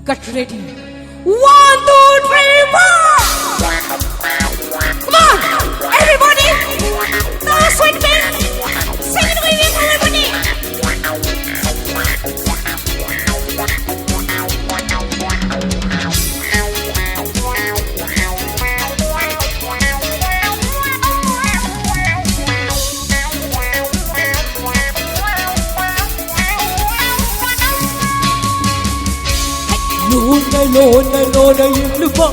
Get ready. 1, 2, 3, 4. Come on, everybody. Dance with me. Sing it with me, everybody. Lona yıllıba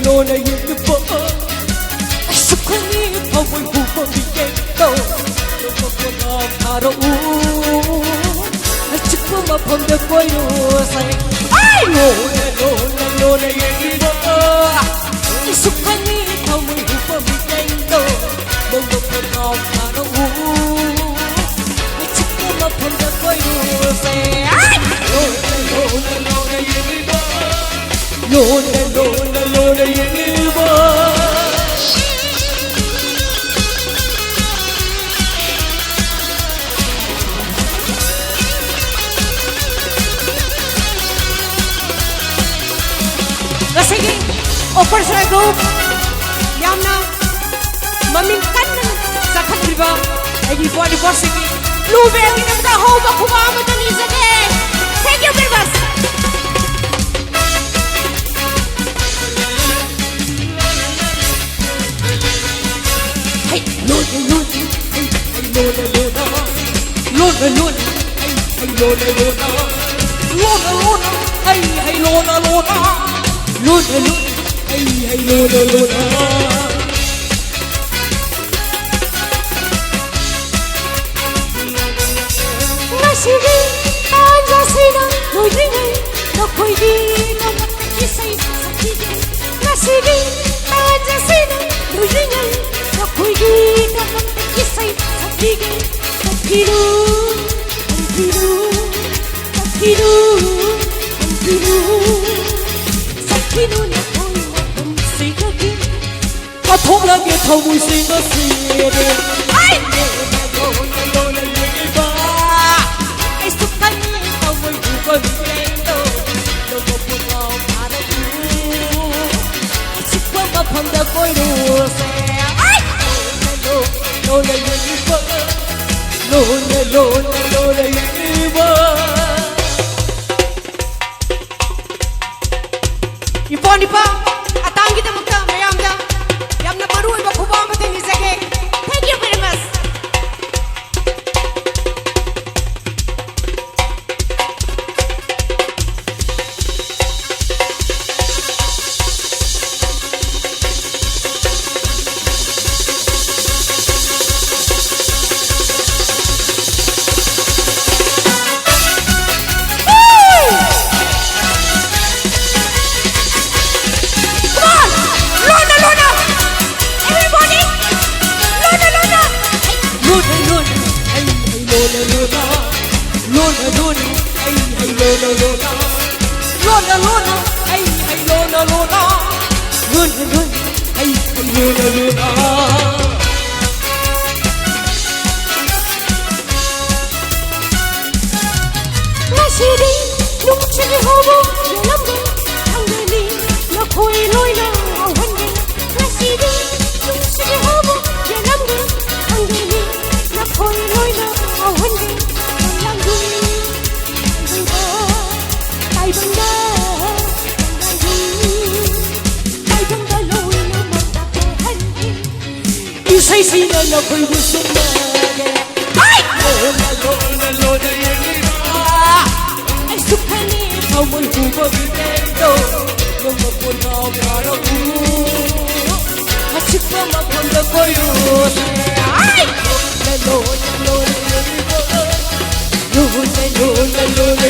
Lona yıllıba Sukani paway buba bigento Lona karo Chikpa mapamda koyo say Ay Lona yıllıba Sukani paway buba bigento Lona karo Chikpa mapamda koyo say Ay Lona yıllıba Sige, offer sa group Yamna Mamingkan sa katriba Ay di po sige Lube ang inagdaho Makumama dali sige Thank you very much Hey, Lona Hey, Lona Nasiri anja sina noyine nokoidi nomakisai sakide Nasiri anja sina noyine nokoidi nomakisai sakide Tapiru Sakino na koi matam sigagi Pathong lagi thamui singa sire Ay Lona yilliba Ay sukani thamui buba bigento Logo puno karayu Chikpa mapamda koiro se Ay Lona yilliba Lona yilliba Ipa atang kita magta mayamda yamna maruy ba kubama tani sake Thank you very much Nasiri nungchini hobo yelambe angeli nakoi loina awhande Nasiri nungchini hobo yelambe angeli nakoi loina awhande Langu Taibanga loina mandake handi Isai sina nakoi busumage Ay Lona yilliba Sukani thamui buba bigento Logo puno karayu Chikpa mapamda koyo Ay Lona yilliba Lona